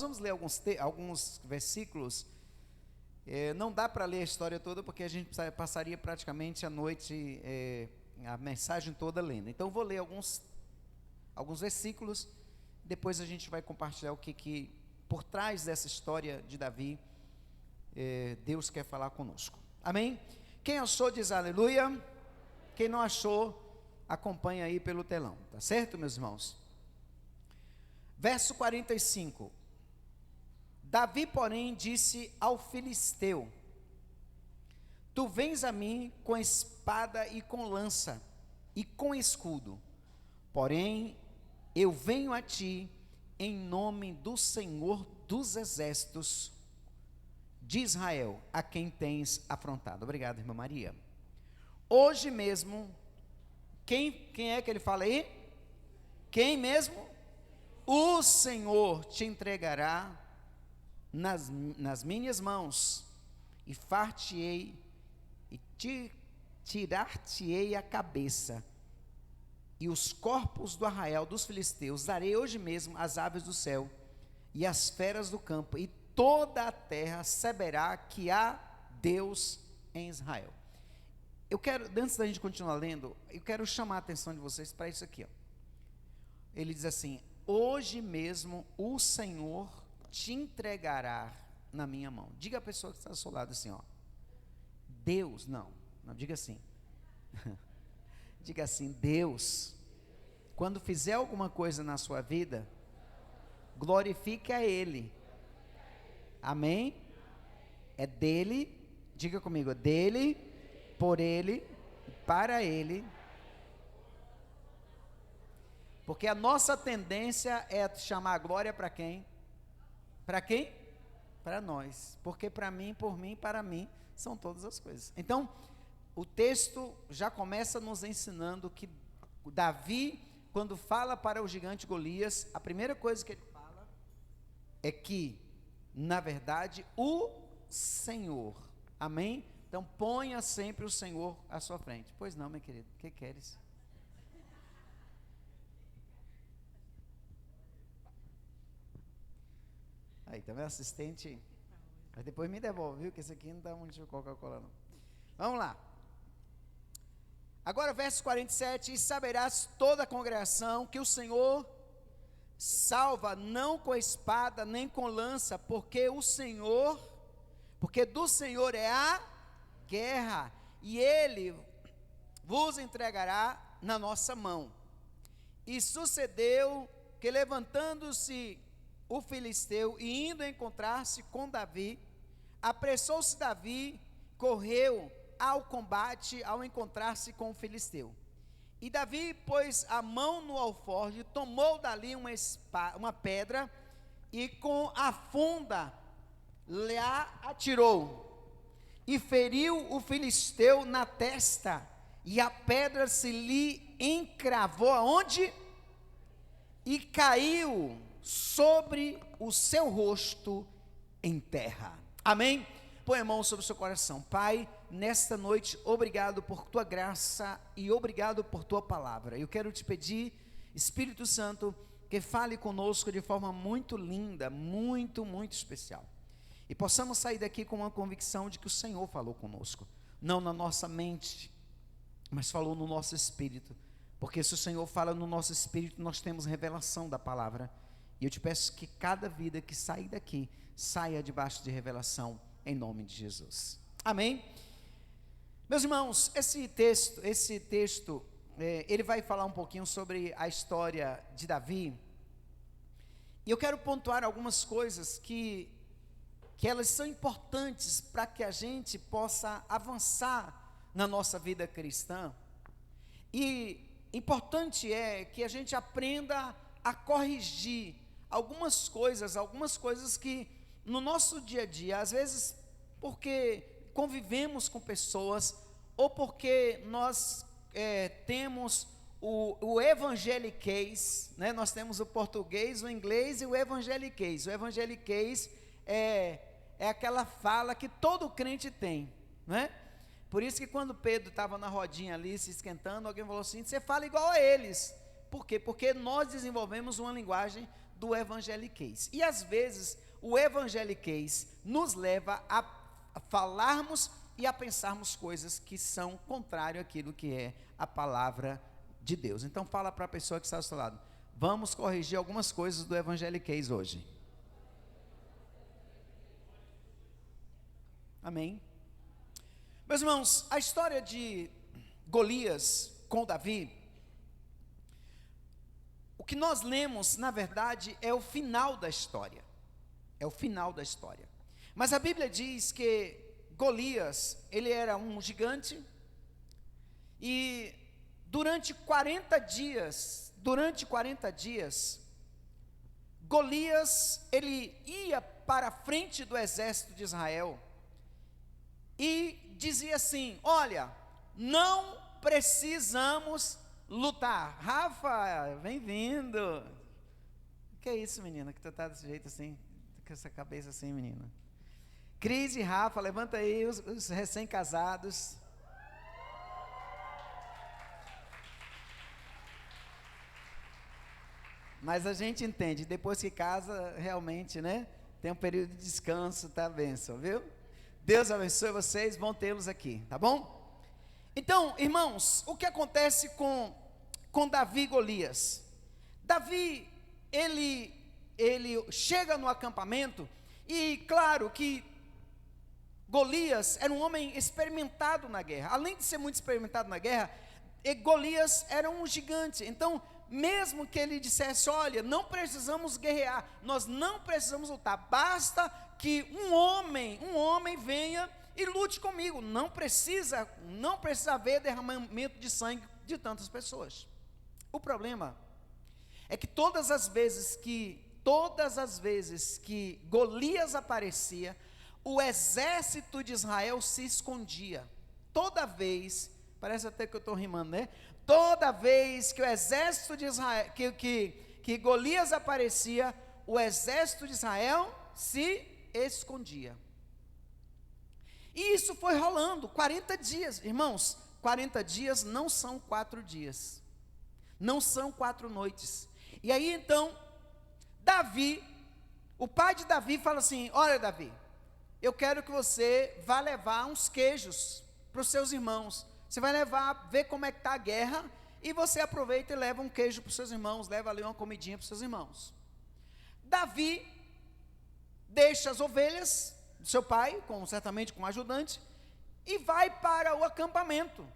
Vamos ler alguns versículos. Não dá para ler a história toda, porque a gente passaria praticamente a noite, a mensagem toda lendo. Então, vou ler alguns versículos, depois a gente vai compartilhar o que por trás dessa história de Davi, Deus quer falar conosco. Amém? Quem achou diz aleluia. Quem não achou, acompanha aí pelo telão, tá certo, meus irmãos? Verso 45. Davi, porém, disse ao filisteu: Tu vens a mim com espada e com lança e com escudo, porém eu venho a ti em nome do Senhor dos exércitos de Israel, a quem tens afrontado. Obrigado, irmã Maria. Hoje mesmo, quem é que ele fala aí? Quem mesmo? O Senhor te entregará nas minhas mãos, e far-te-ei e tirar-te-ei a cabeça, e os corpos do arraial dos filisteus darei hoje mesmo às aves do céu e às feras do campo, e toda a terra saberá que há Deus em Israel. Eu quero, antes da gente continuar lendo, eu quero chamar a atenção de vocês para isso aqui, ó. Ele diz assim: hoje mesmo o Senhor te entregará na minha mão. Diga a pessoa que está ao seu lado assim, ó: Deus, não, diga assim. Diga assim: Deus, quando fizer alguma coisa na sua vida, glorifique a Ele. Amém? É dele, diga comigo, é dele, por Ele, para Ele. Porque a nossa tendência é chamar a glória para quem? Para quem? Para nós. Porque para mim, por mim, para mim, são todas as coisas. Então, o texto já começa nos ensinando que Davi, quando fala para o gigante Golias, a primeira coisa que ele fala é que, na verdade, o Senhor, amém? Então, ponha sempre o Senhor à sua frente. Pois não, meu querido, o que queres? Aí, tá vendo, assistente? Mas depois me devolve, viu? Que esse aqui não dá muito de Coca-Cola, não. Vamos lá. Agora, verso 47. E saberás toda a congregação que o Senhor salva, não com espada, nem com lança, porque do Senhor é a guerra, e Ele vos entregará na nossa mão. E sucedeu que, levantando-se o filisteu e indo encontrar-se com Davi, apressou-se Davi, correu ao combate ao encontrar-se com o filisteu. E Davi pôs a mão no alforje, tomou dali uma pedra e com a funda lhe atirou, e feriu o filisteu na testa, e a pedra se lhe encravou aonde? E caiu sobre o seu rosto em terra. Amém? Põe a mão sobre o seu coração. Pai, nesta noite, obrigado por tua graça e obrigado por tua palavra. Eu quero te pedir, Espírito Santo, que fale conosco de forma muito linda, muito, muito especial. E possamos sair daqui com uma convicção de que o Senhor falou conosco, não na nossa mente, mas falou no nosso espírito. Porque se o Senhor fala no nosso espírito, nós temos revelação da palavra. E eu te peço que cada vida que sair daqui, saia debaixo de revelação, em nome de Jesus. Amém? Meus irmãos, esse texto, ele vai falar um pouquinho sobre a história de Davi. E eu quero pontuar algumas coisas que elas são importantes para que a gente possa avançar na nossa vida cristã. E importante é que a gente aprenda a corrigir algumas coisas que no nosso dia a dia, às vezes porque convivemos com pessoas, ou porque nós temos o evangeliquez, né? Nós temos o português, o inglês e o evangeliquez. O evangeliquez é aquela fala que todo crente tem, né? Por isso que quando Pedro estava na rodinha ali, se esquentando, alguém falou assim: você fala igual a eles. Por quê? Porque nós desenvolvemos uma linguagem do evangeliquez. E às vezes o evangeliquez nos leva a falarmos e a pensarmos coisas que são contrárias àquilo que é a palavra de Deus. Então fala para a pessoa que está ao seu lado: vamos corrigir algumas coisas do evangeliquez hoje. Amém? Meus irmãos, a história de Golias com Davi, o que nós lemos, na verdade, é o final da história. É o final da história. Mas a Bíblia diz que Golias, ele era um gigante, e durante 40 dias, Golias, ele ia para a frente do exército de Israel, e dizia assim: olha, não precisamos lutar. Rafa, bem-vindo. Que é isso, menina, que tu está desse jeito assim, com essa cabeça assim, menina? Cris e Rafa, levanta aí os recém-casados. Mas a gente entende, depois que casa, realmente, né? Tem um período de descanso, tá, bênção, viu? Deus abençoe vocês, vão tê-los aqui, tá bom? Então, irmãos, o que acontece com Davi e Golias? Davi, ele chega no acampamento, e claro que Golias era um homem experimentado na guerra. Além de ser muito experimentado na guerra, Golias era um gigante. Então, mesmo que ele dissesse: olha, não precisamos guerrear, nós não precisamos lutar, basta que um homem venha e lute comigo. Não precisa haver derramamento de sangue de tantas pessoas. O problema é que todas as vezes que Golias aparecia, o exército de Israel se escondia. Toda vez, parece até que eu estou rimando, né? Toda vez que o exército de Israel, que Golias aparecia, o exército de Israel se escondia. E isso foi rolando 40 dias, irmãos. 40 dias não são 4 dias, não são 4 noites. E aí então, Davi, o pai de Davi, fala assim: olha, Davi, eu quero que você vá levar uns queijos para os seus irmãos. Você vai levar, ver como é que está a guerra, e você aproveita e leva um queijo para os seus irmãos, leva ali uma comidinha para os seus irmãos. Davi deixa as ovelhas do seu pai, certamente com um ajudante, e vai para o acampamento,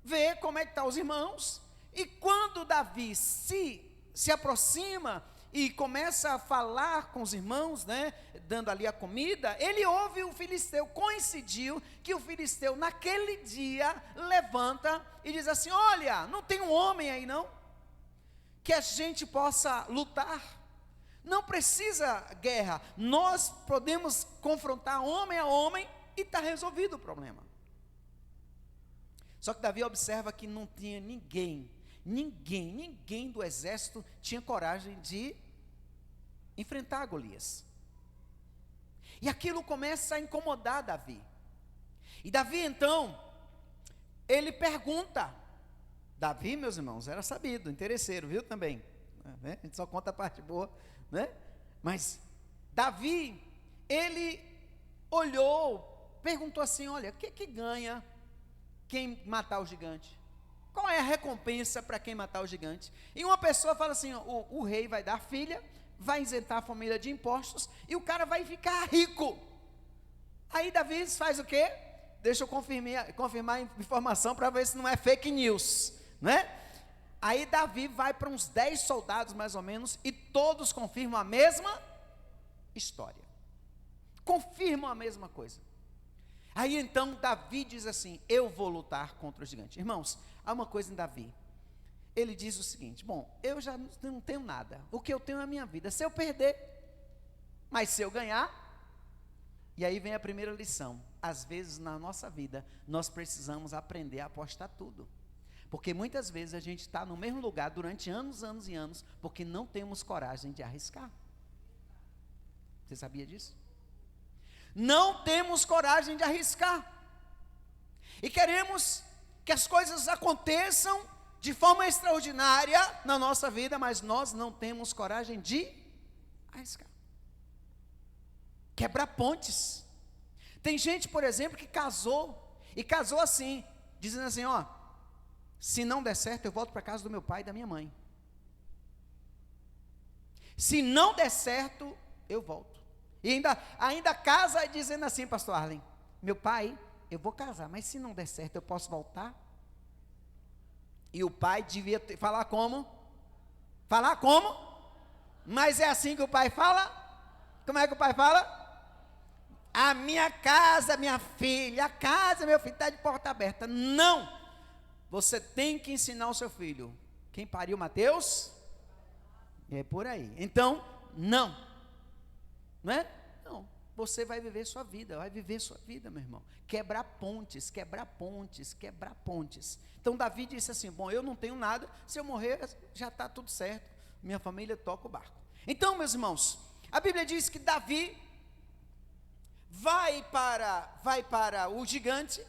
ver como é que estão os irmãos. E quando Davi se aproxima e começa a falar com os irmãos, né, dando ali a comida, ele ouve o filisteu. Coincidiu que o filisteu naquele dia levanta e diz assim: olha, não tem um homem aí não, que a gente possa lutar, não precisa guerra, nós podemos confrontar homem a homem e está resolvido o problema. Só que Davi observa que não tinha ninguém do exército tinha coragem de enfrentar Golias. E aquilo começa a incomodar Davi. E Davi então, ele pergunta. Davi, meus irmãos, era sabido, interesseiro, viu também, né? A gente só conta a parte boa, né? Mas Davi, ele olhou, perguntou assim: olha, o que ganha quem matar o gigante? Qual é a recompensa para quem matar o gigante? E uma pessoa fala assim: o rei vai dar filha, vai isentar a família de impostos, e o cara vai ficar rico. Aí Davi faz o quê? Deixa eu confirmar a informação para ver se não é fake news, né? Aí Davi vai para uns 10 soldados mais ou menos, e todos confirmam a mesma história, confirmam a mesma coisa. Aí então Davi diz assim: eu vou lutar contra o gigante. Irmãos, há uma coisa em Davi. Ele diz o seguinte: bom, eu já não tenho nada, o que eu tenho é a minha vida. Se eu perder, mas se eu ganhar. E aí vem a primeira lição: às vezes na nossa vida nós precisamos aprender a apostar tudo, porque muitas vezes a gente está no mesmo lugar durante anos e anos, porque não temos coragem de arriscar. Você sabia disso? Não temos coragem de arriscar, e queremos que as coisas aconteçam de forma extraordinária na nossa vida, mas nós não temos coragem de arriscar. Quebrar pontes. Tem gente, por exemplo, que casou, e casou assim, dizendo assim, ó, se não der certo, eu volto para casa do meu pai e da minha mãe. Se não der certo, eu volto. E ainda casa dizendo assim, pastor Arlen, meu pai, eu vou casar, mas se não der certo, eu posso voltar? E o pai devia falar como? Falar como? Mas é assim que o pai fala? Como é que o pai fala? A minha casa, minha filha, a casa, meu filho, está de porta aberta. Não! Você tem que ensinar o seu filho. Quem pariu Mateus? É por aí. Então, não. Não é? Não. Você vai viver sua vida, meu irmão. Quebrar pontes, quebrar pontes, quebrar pontes. Então, Davi disse assim, bom, eu não tenho nada, se eu morrer, já está tudo certo. Minha família toca o barco. Então, meus irmãos, a Bíblia diz que Davi vai para o gigante.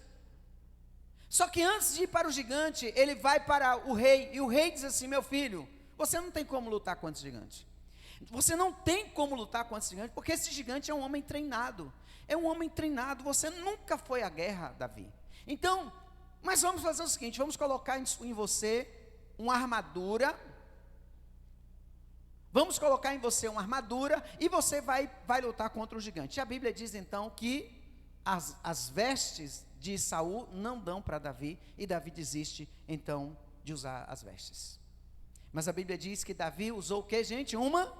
Só que antes de ir para o gigante, ele vai para o rei, e o rei diz assim, meu filho, você não tem como lutar contra esse gigante. Você não tem como lutar contra esse gigante, porque esse gigante é um homem treinado. É um homem treinado, você nunca foi à guerra, Davi. Então, mas vamos fazer o seguinte, vamos colocar em você uma armadura. Vamos colocar em você uma armadura e você vai lutar contra o gigante. E a Bíblia diz então que as vestes de Saul não dão para Davi, e Davi desiste então de usar as vestes. Mas a Bíblia diz que Davi usou o que, gente? Uma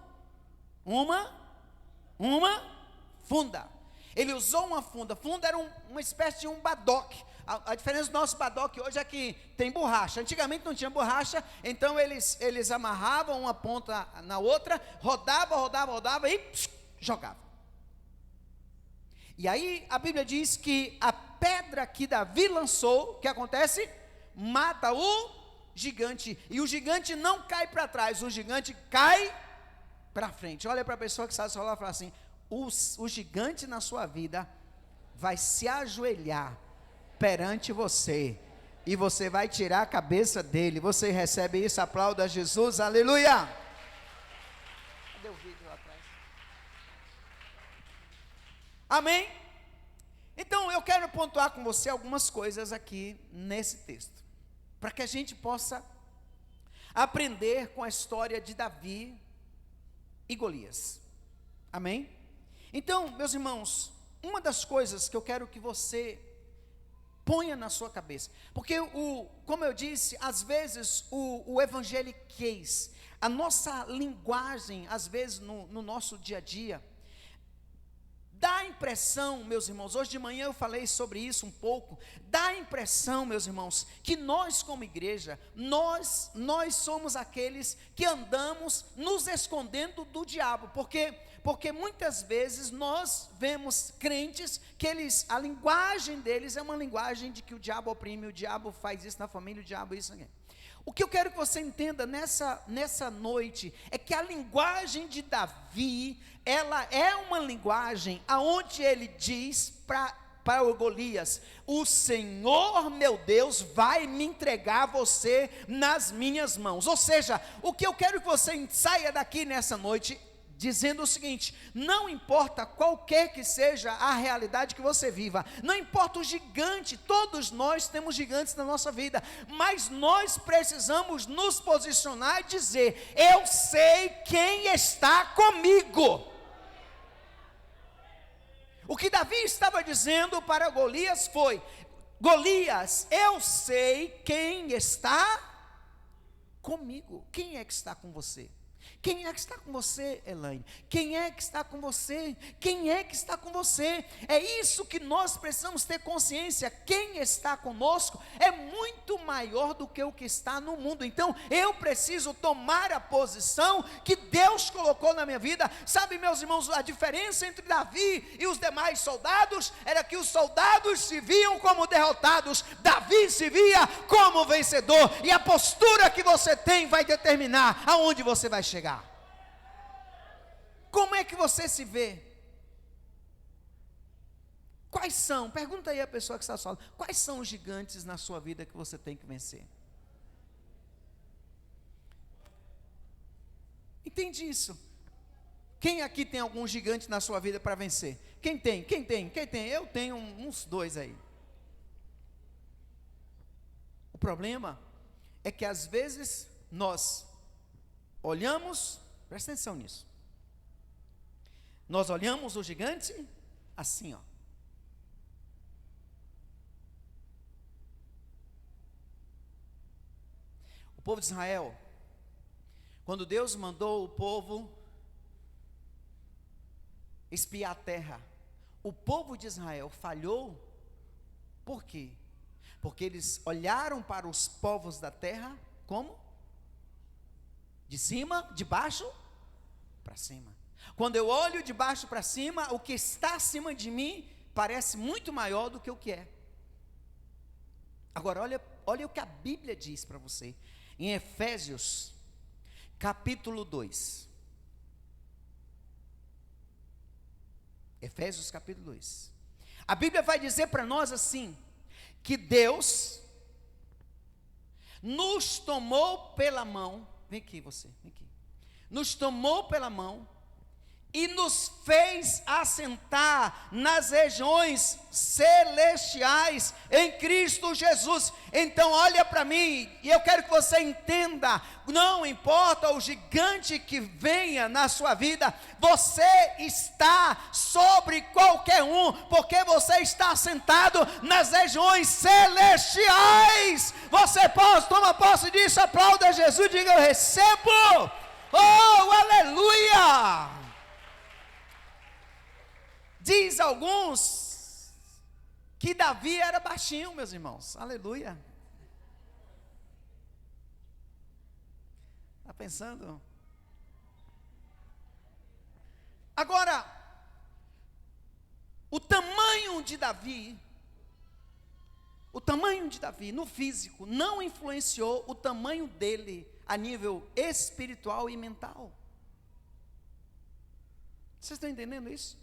funda. Ele usou uma funda. Funda era uma espécie de um badoque. A diferença do nosso badoque hoje é que tem borracha. Antigamente não tinha borracha, então eles amarravam uma ponta na outra, rodava e jogava. E aí a Bíblia diz que a pedra que Davi lançou, o que acontece? Mata o gigante. E o gigante não cai para trás, o gigante cai para frente. Olha para a pessoa que está ao seu lado e fala assim, o gigante na sua vida vai se ajoelhar perante você, e você vai tirar a cabeça dele. Você recebe isso? Aplauda Jesus, aleluia. Cadê o vídeo lá atrás? Amém? Então eu quero pontuar com você algumas coisas aqui nesse texto, para que a gente possa aprender com a história de Davi e Golias. Amém? Então, meus irmãos, uma das coisas que eu quero que você ponha na sua cabeça, porque como eu disse, às vezes o evangeliquez, a nossa linguagem, às vezes no nosso dia a dia, dá a impressão, meus irmãos, hoje de manhã eu falei sobre isso um pouco, dá a impressão, meus irmãos, que nós como igreja, nós somos aqueles que andamos nos escondendo do diabo, porque muitas vezes nós vemos crentes que a linguagem deles é uma linguagem de que o diabo oprime, o diabo faz isso na família, o diabo isso aqui. O que eu quero que você entenda nessa noite é que a linguagem de Davi, ela é uma linguagem aonde ele diz para o Golias, o Senhor meu Deus vai me entregar você nas minhas mãos. Ou seja, o que eu quero que você saia daqui nessa noite dizendo o seguinte: não importa qualquer que seja a realidade que você viva, não importa o gigante, todos nós temos gigantes na nossa vida, mas nós precisamos nos posicionar e dizer: eu sei quem está comigo. O que Davi estava dizendo para Golias foi: Golias, eu sei quem está comigo. Quem é que está com você? Quem é que está com você, Elaine? Quem é que está com você? Quem é que está com você? É isso que nós precisamos ter consciência. Quem está conosco é muito maior do que o que está no mundo. Então, eu preciso tomar a posição que Deus colocou na minha vida. Sabe, meus irmãos, a diferença entre Davi e os demais soldados era que os soldados se viam como derrotados, Davi se via como vencedor. E a postura que você tem vai determinar aonde você vai chegar. Como é que você se vê? Quais são? Pergunta aí a pessoa que está falando. Quais são os gigantes na sua vida que você tem que vencer? Entende isso? Quem aqui tem algum gigante na sua vida para vencer? Quem tem? Quem tem? Quem tem? Eu tenho uns 2 aí. O problema é que às vezes nós olhamos, presta atenção nisso. Nós olhamos o gigante assim, ó. O povo de Israel, quando Deus mandou o povo espiar a terra, o povo de Israel falhou. Por quê? Porque eles olharam para os povos da terra como? De cima, de baixo para cima. Quando eu olho de baixo para cima, o que está acima de mim parece muito maior do que o que é. Agora, olha o que a Bíblia diz para você. Em Efésios, capítulo 2. Efésios, capítulo 2. A Bíblia vai dizer para nós assim, que Deus nos tomou pela mão. Vem aqui você, vem aqui. Nos tomou pela mão e nos fez assentar nas regiões celestiais em Cristo Jesus. Então olha para mim, e eu quero que você entenda, não importa o gigante que venha na sua vida, você está sobre qualquer um, porque você está sentado nas regiões celestiais. Você pode, toma posse disso, aplauda Jesus, diga eu recebo. Oh, aleluia! Diz alguns que Davi era baixinho, meus irmãos. Aleluia. Está pensando? Agora, o tamanho de Davi no físico não influenciou o tamanho dele a nível espiritual e mental. Vocês estão entendendo isso?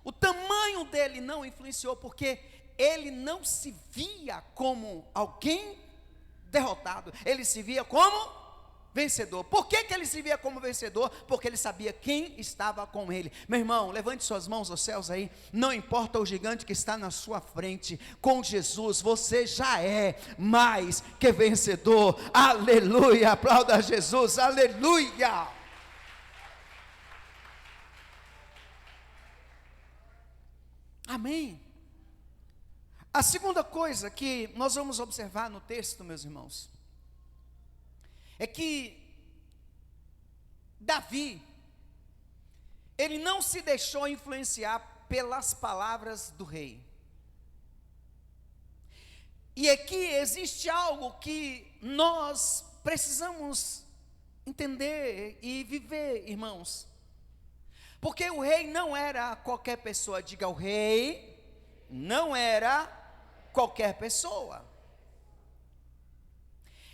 O tamanho dele não influenciou, porque ele não se via como alguém derrotado, ele se via como vencedor. Por que ele se via como vencedor? Porque ele sabia quem estava com ele. Meu irmão, levante suas mãos aos céus aí, não importa o gigante que está na sua frente, com Jesus você já é mais que vencedor. Aleluia, aplauda Jesus, aleluia. Amém. A segunda coisa que nós vamos observar no texto, meus irmãos, é que Davi, ele não se deixou influenciar pelas palavras do rei. E aqui existe algo que nós precisamos entender e viver, irmãos. Porque o rei não era qualquer pessoa. Diga, o rei não era qualquer pessoa.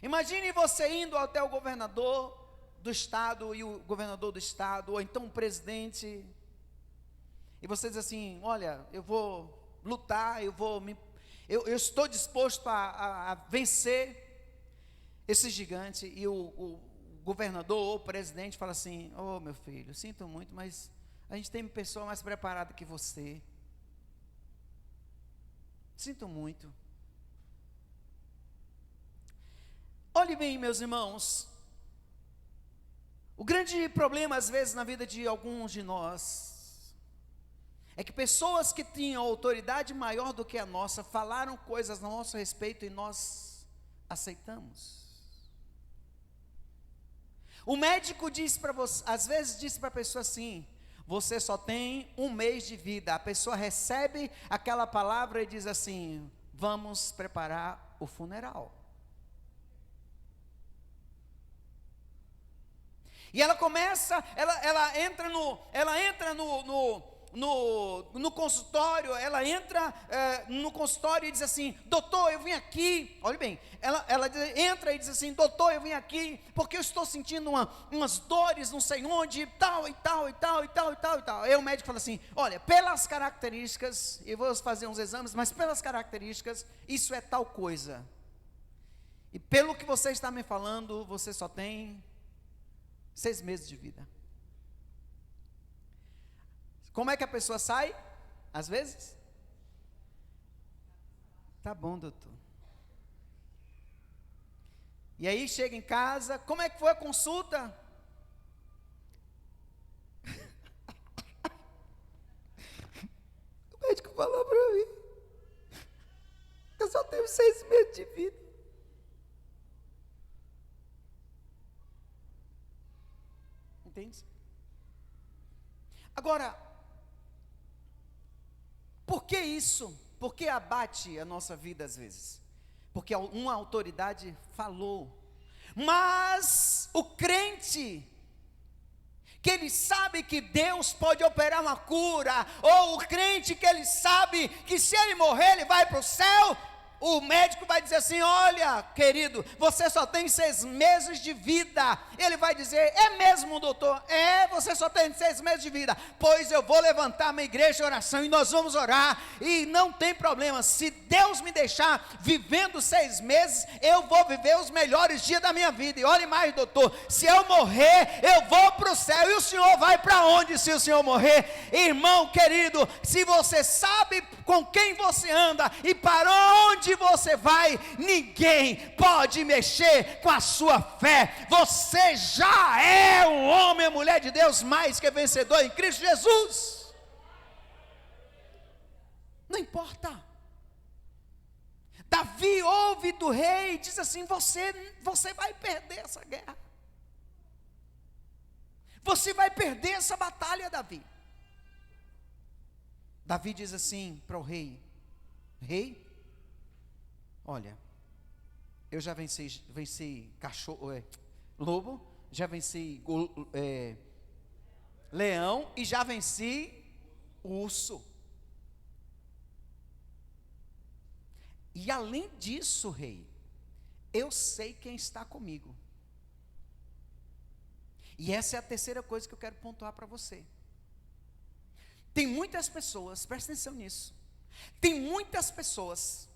Imagine você indo até o governador do estado, e o governador do estado, ou então o presidente, e você diz assim, olha, eu vou lutar, eu estou disposto a vencer esse gigante, e o governador ou o presidente fala assim, oh meu filho, sinto muito, mas a gente tem pessoa mais preparada que você. Sinto muito. Olhe bem, meus irmãos, o grande problema às vezes na vida de alguns de nós é que pessoas que tinham autoridade maior do que a nossa falaram coisas a nosso respeito e nós aceitamos. O médico diz para você, às vezes diz para a pessoa assim, você só tem 1 mês de vida. A pessoa recebe aquela palavra e diz assim, vamos preparar o funeral. E ela começa, ela entra no consultório, ela entra no consultório e diz assim, doutor, eu vim aqui, olha bem, ela entra e diz assim, doutor, eu vim aqui, porque eu estou sentindo umas dores, não sei onde, tal, e tal, e tal, e tal, e tal, e tal. Aí o médico fala assim, olha, pelas características, eu vou fazer uns exames, mas pelas características, isso é tal coisa. E pelo que você está me falando, você só tem 6 meses de vida. Como é que a pessoa sai? Às vezes? Tá bom, doutor. E aí chega em casa, como é que foi a consulta? O médico falou para mim que eu só tenho 6 meses de vida. Entende? Agora, por que isso? Por que abate a nossa vida às vezes? Porque uma autoridade falou. Mas o crente, que ele sabe que Deus pode operar uma cura, ou o crente que ele sabe que se ele morrer ele vai para o céu, o médico vai dizer assim: olha, querido, você só tem 6 meses de vida. Ele vai dizer: é mesmo, doutor? É, você só tem 6 meses de vida. Pois eu vou levantar minha igreja de oração e nós vamos orar, e não tem problema, se Deus me deixar vivendo 6 meses, eu vou viver os melhores dias da minha vida. E olhe mais, doutor, se eu morrer, eu vou para o céu. E o senhor vai para onde se o senhor morrer? Irmão querido, se você sabe com quem você anda e para onde você vai, ninguém pode mexer com a sua fé. Você já é um homem ou mulher de Deus mais que vencedor em Cristo Jesus. Não importa. Davi ouve do rei e diz assim: você vai perder essa guerra, você vai perder essa batalha, Davi. Davi diz assim para o rei: rei, olha, eu já venci cachorro, lobo, já venci leão e já venci urso. E além disso, rei, eu sei quem está comigo. E essa é a terceira coisa que eu quero pontuar para você. Tem muitas pessoas, presta atenção nisso, tem muitas pessoas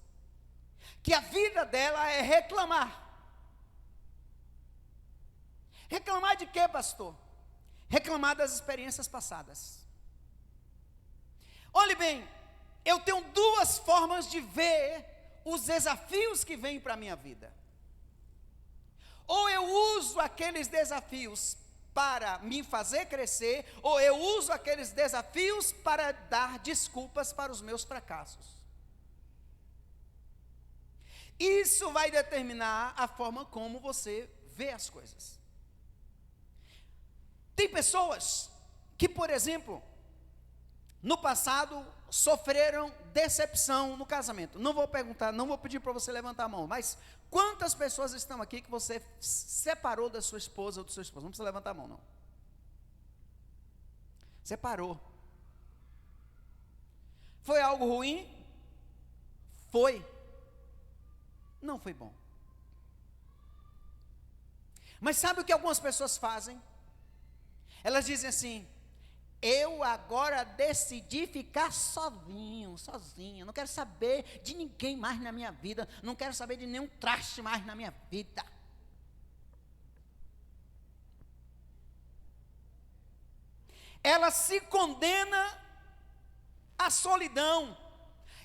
que a vida dela é reclamar. Reclamar de quê, pastor? Reclamar das experiências passadas. Olhe bem, eu tenho 2 formas de ver os desafios que vêm para a minha vida. Ou eu uso aqueles desafios para me fazer crescer, ou eu uso aqueles desafios para dar desculpas para os meus fracassos. Isso vai determinar a forma como você vê as coisas. Tem pessoas que, por exemplo, no passado sofreram decepção no casamento. Não vou pedir para você levantar a mão, mas quantas pessoas estão aqui que você separou da sua esposa ou do seu esposo? Não precisa levantar a mão, não. Separou. Foi algo ruim? Foi. Não foi bom. Mas sabe o que algumas pessoas fazem? Elas dizem assim: eu agora decidi ficar sozinha, não quero saber de ninguém mais na minha vida, não quero saber de nenhum traste mais na minha vida. Ela se condena à solidão.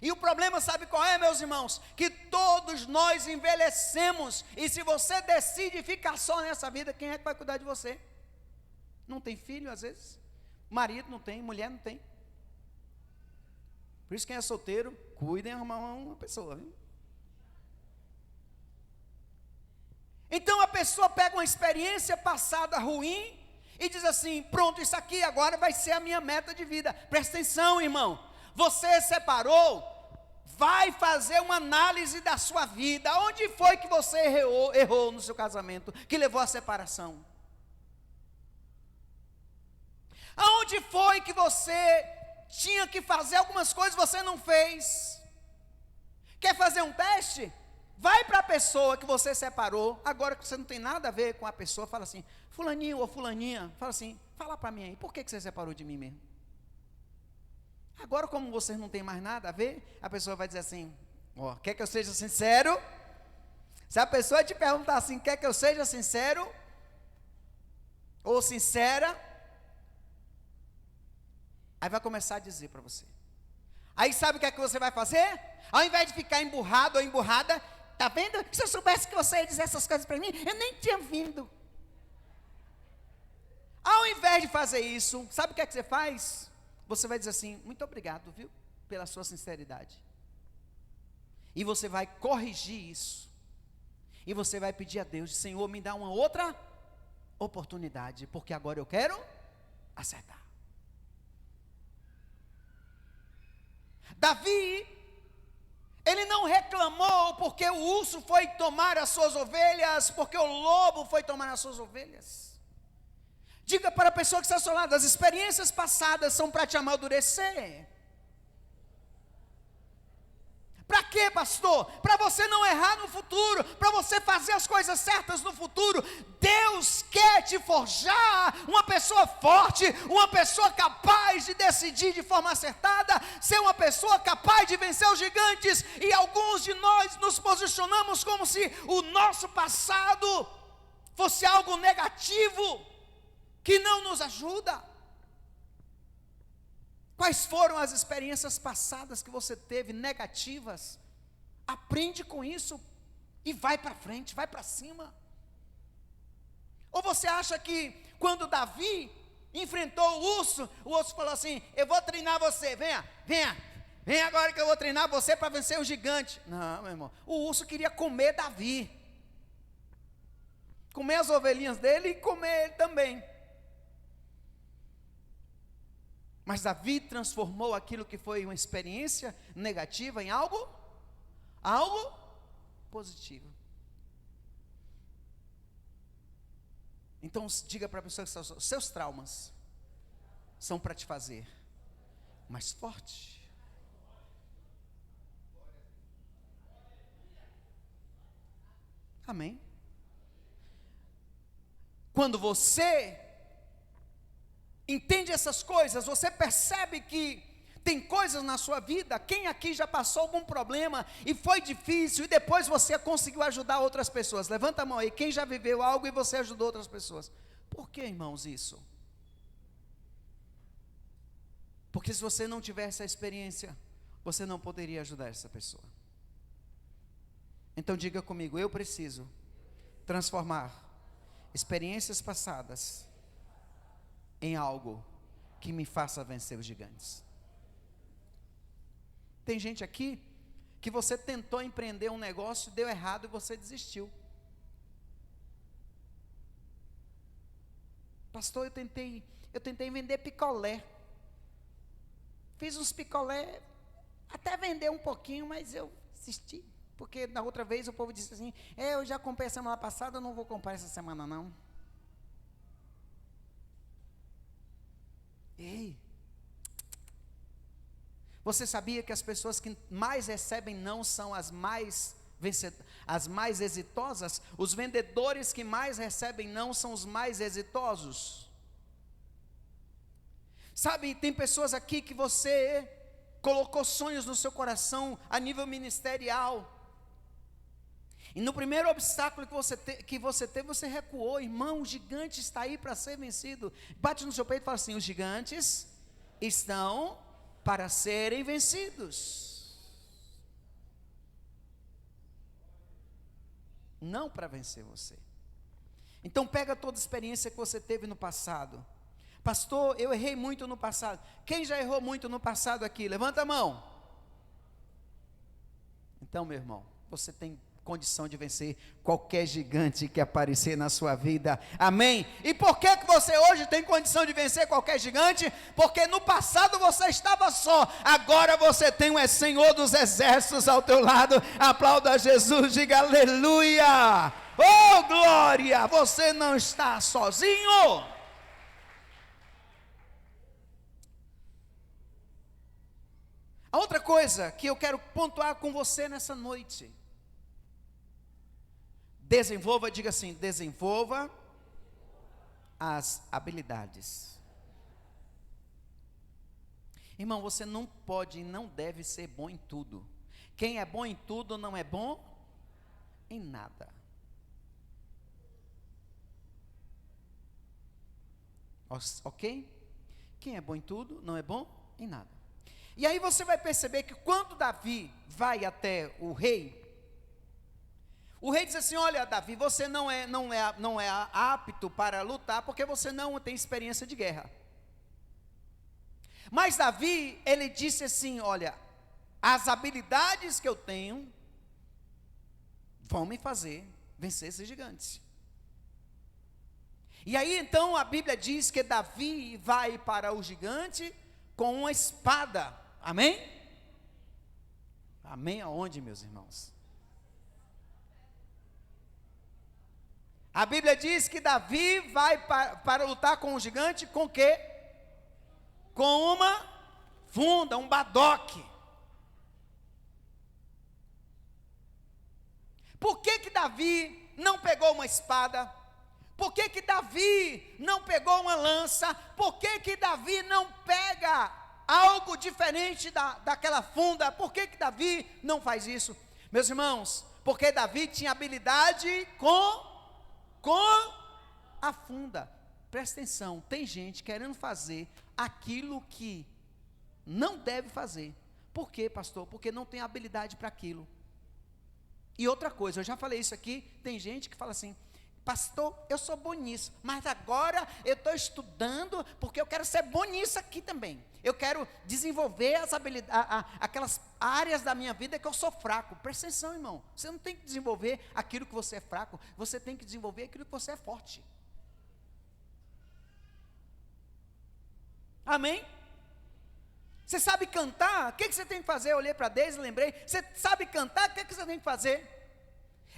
E o problema, sabe qual é, meus irmãos? Que todos nós envelhecemos, e se você decide ficar só nessa vida, quem é que vai cuidar de você? Não tem filho às vezes? Marido não tem, mulher não tem. Por isso quem é solteiro, cuidem de arrumar uma pessoa, viu? Então a pessoa pega uma experiência passada ruim e diz assim: pronto, isso aqui agora vai ser a minha meta de vida. Presta atenção, irmão. Você separou, vai fazer uma análise da sua vida. Onde foi que você errou no seu casamento, que levou à separação? Aonde foi que você tinha que fazer algumas coisas e você não fez? Quer fazer um teste? Vai para a pessoa que você separou, agora que você não tem nada a ver com a pessoa, fala assim: fulaninho ou fulaninha, fala assim, fala para mim aí, por que você separou de mim mesmo? Agora, como vocês não têm mais nada a ver, a pessoa vai dizer assim: ó, quer que eu seja sincero? Se a pessoa te perguntar assim, quer que eu seja sincero? ou sincera, aí vai começar a dizer para você. Aí sabe o que é que você vai fazer? Ao invés de ficar emburrado ou emburrada, tá vendo? Se eu soubesse que você ia dizer essas coisas para mim, eu nem tinha vindo. Ao invés de fazer isso, sabe o que é que você faz? Você vai dizer assim: muito obrigado, viu, pela sua sinceridade. E você vai corrigir isso. E você vai pedir a Deus: Senhor, me dá uma outra oportunidade, porque agora eu quero acertar. Davi, ele não reclamou porque o urso foi tomar as suas ovelhas, porque o lobo foi tomar as suas ovelhas. Diga para a pessoa que está ao seu lado: as experiências passadas são para te amadurecer. Para quê, pastor? Para você não errar no futuro, para você fazer as coisas certas no futuro. Deus quer te forjar uma pessoa forte, uma pessoa capaz de decidir de forma acertada, ser uma pessoa capaz de vencer os gigantes. E alguns de nós nos posicionamos como se o nosso passado fosse algo negativo, que não nos ajuda. Quais foram as experiências passadas que você teve negativas? Aprende com isso e vai para frente, vai para cima. Ou você acha que quando Davi enfrentou o urso falou assim: eu vou treinar você, venha agora que eu vou treinar você para vencer o gigante. Não, meu irmão, o urso queria comer Davi, comer as ovelhinhas dele e comer ele também. Mas Davi transformou aquilo que foi uma experiência negativa em algo positivo. Então diga para a pessoa que está: seus traumas são para te fazer mais forte. Amém? Quando você entende essas coisas, você percebe que tem coisas na sua vida. Quem aqui já passou algum problema e foi difícil e depois você conseguiu ajudar outras pessoas? Levanta a mão aí, quem já viveu algo e você ajudou outras pessoas? Por que, irmãos, isso? Porque se você não tivesse essa experiência, você não poderia ajudar essa pessoa. Então diga comigo: eu preciso transformar experiências passadas em algo que me faça vencer os gigantes. Tem gente aqui que você tentou empreender um negócio, deu errado e você desistiu. Pastor, eu tentei vender picolé. Fiz uns picolé, até vender um pouquinho, mas eu desisti. Porque na outra vez o povo disse assim: eu já comprei a semana passada, eu não vou comprar essa semana não. Ei, você sabia que as pessoas que mais recebem não são as mais exitosas? Os vendedores que mais recebem não são os mais exitosos. Sabe, tem pessoas aqui que você colocou sonhos no seu coração a nível ministerial, e no primeiro obstáculo que você teve, você recuou. Irmão, o gigante está aí para ser vencido. Bate no seu peito e fala assim: os gigantes estão para serem vencidos, não para vencer você. Então pega toda a experiência que você teve no passado. Pastor, eu errei muito no passado. Quem já errou muito no passado aqui? Levanta a mão. Então, meu irmão, você tem condição de vencer qualquer gigante que aparecer na sua vida. Amém? E por que você hoje tem condição de vencer qualquer gigante? Porque no passado você estava só, agora você tem o Senhor dos exércitos ao teu lado. Aplauda Jesus, diga aleluia. Oh glória, você não está sozinho. A outra coisa que eu quero pontuar com você nessa noite: desenvolva, diga assim, desenvolva as habilidades. Irmão, você não pode e não deve ser bom em tudo. Quem é bom em tudo não é bom em nada. Ok? Quem é bom em tudo, não é bom em nada. E aí você vai perceber que quando Davi vai até o rei diz assim: olha, Davi, você não é apto para lutar, porque você não tem experiência de guerra. Mas Davi, ele disse assim: olha, as habilidades que eu tenho vão me fazer vencer esses gigantes. E aí então a Bíblia diz que Davi vai para o gigante com uma espada. Amém? Amém aonde, meus irmãos? A Bíblia diz que Davi vai para lutar com o gigante com o quê? Com uma funda, um badoque. Por que Davi não pegou uma espada? Por que Davi não pegou uma lança? Por que Davi não pega algo diferente daquela funda? Por que Davi não faz isso? Meus irmãos, porque Davi tinha habilidade com a funda. Presta atenção, tem gente querendo fazer aquilo que não deve fazer. Por quê, pastor? Porque não tem habilidade para aquilo. E outra coisa, eu já falei isso aqui, tem gente que fala assim: pastor, eu sou bom nisso, mas agora eu estou estudando porque eu quero ser bom nisso aqui também. Eu quero desenvolver as habilidades, aquelas áreas da minha vida que eu sou fraco. Presta atenção, irmão, você não tem que desenvolver aquilo que você é fraco, você tem que desenvolver aquilo que você é forte. Amém? Você sabe cantar? O que você tem que fazer? Eu olhei para Deise e lembrei. Você sabe cantar? O que você tem que fazer?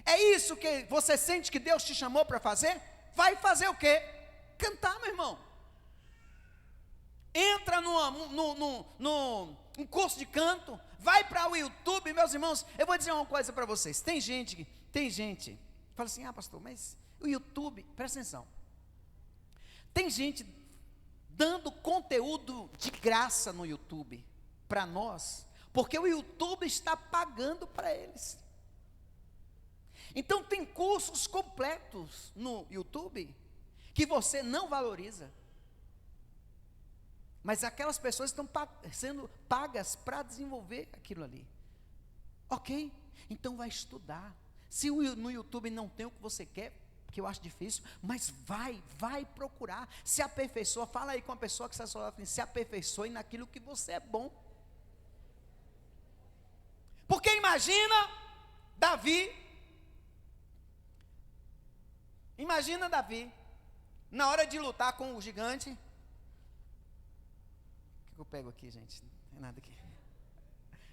É isso que você sente que Deus te chamou para fazer? Vai fazer o quê? Cantar, meu irmão. Entra num curso de canto. Vai para o YouTube, meus irmãos. Eu vou dizer uma coisa para vocês. Tem gente, fala assim: ah, pastor, mas o YouTube, presta atenção. Tem gente dando conteúdo de graça no YouTube para nós, porque o YouTube está pagando para eles. Então tem cursos completos no YouTube que você não valoriza, mas aquelas pessoas estão sendo pagas para desenvolver aquilo ali. Ok? Então vai estudar. Se no YouTube não tem o que você quer, que eu acho difícil, mas vai procurar, se aperfeiçoa. Fala aí com a pessoa que está sofrendo, se aperfeiçoe naquilo que você é bom. Porque imagina Davi, na hora de lutar com o gigante. O que eu pego aqui, gente? Não tem nada aqui,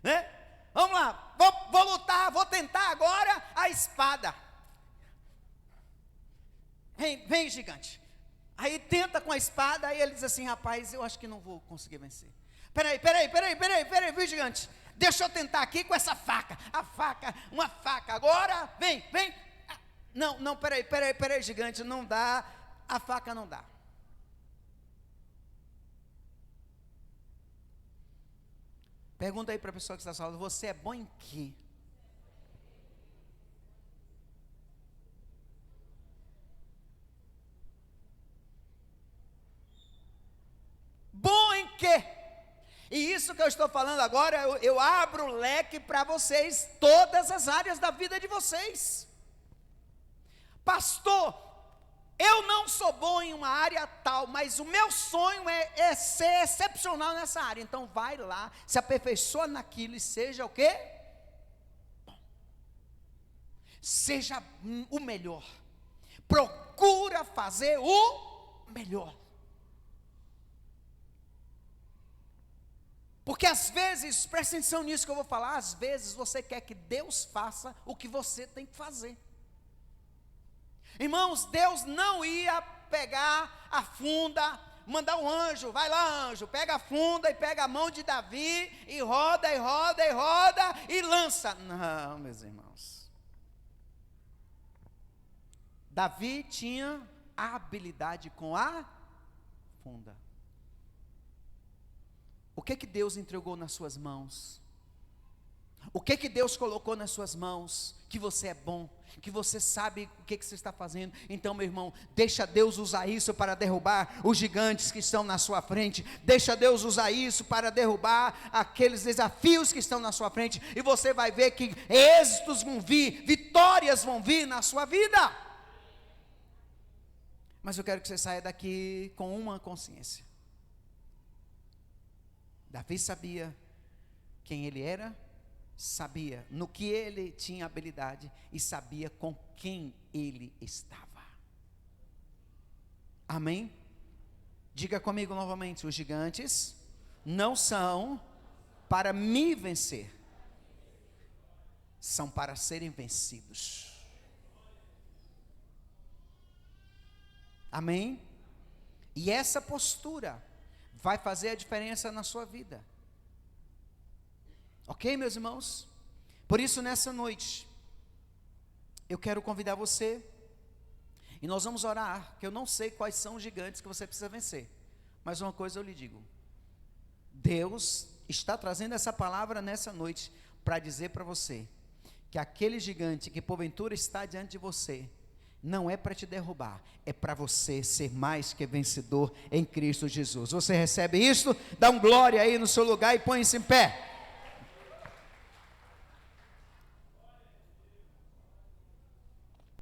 né? Vamos lá, vou lutar, vou tentar agora a espada. Vem, gigante. Aí tenta com a espada, aí ele diz assim: rapaz, eu acho que não vou conseguir vencer. Peraí, viu, gigante? Deixa eu tentar aqui com essa faca. Uma faca. Agora, vem. Não, peraí, gigante, não dá. A faca não dá. Pergunta aí para a pessoa que está falando: você é bom em quê? Bom em quê? E isso que eu estou falando agora, eu abro o leque para vocês, todas as áreas da vida de vocês. Pastor, eu não sou bom em uma área tal, mas o meu sonho é ser excepcional nessa área. Então vai lá, se aperfeiçoa naquilo e seja o quê? Bom. Seja o melhor. Procura fazer o melhor. Porque às vezes, presta atenção nisso que eu vou falar, às vezes você quer que Deus faça o que você tem que fazer. Irmãos, Deus não ia pegar a funda, mandar um anjo: vai lá, anjo, pega a funda e pega a mão de Davi e roda e lança. Não, meus irmãos. Davi tinha a habilidade com a funda. O que Deus entregou nas suas mãos? O que Deus colocou nas suas mãos, que você é bom, que você sabe o que você está fazendo. Então, meu irmão, deixa Deus usar isso para derrubar os gigantes que estão na sua frente. Deixa Deus usar isso para derrubar aqueles desafios que estão na sua frente. E você vai ver que êxitos vão vir, vitórias vão vir na sua vida. Mas eu quero que você saia daqui com uma consciência. Davi sabia quem ele era, sabia no que ele tinha habilidade e sabia com quem ele estava. Amém? Diga comigo novamente: os gigantes não são para me vencer, são para serem vencidos. Amém? E essa postura vai fazer a diferença na sua vida. Ok, meus irmãos? Por isso, nessa noite, eu quero convidar você, e nós vamos orar, que eu não sei quais são os gigantes que você precisa vencer, mas uma coisa eu lhe digo: Deus está trazendo essa palavra nessa noite, para dizer para você, que aquele gigante que porventura está diante de você, não é para te derrubar, é para você ser mais que vencedor em Cristo Jesus. Você recebe isso? Dá um glória aí no seu lugar e põe-se em pé.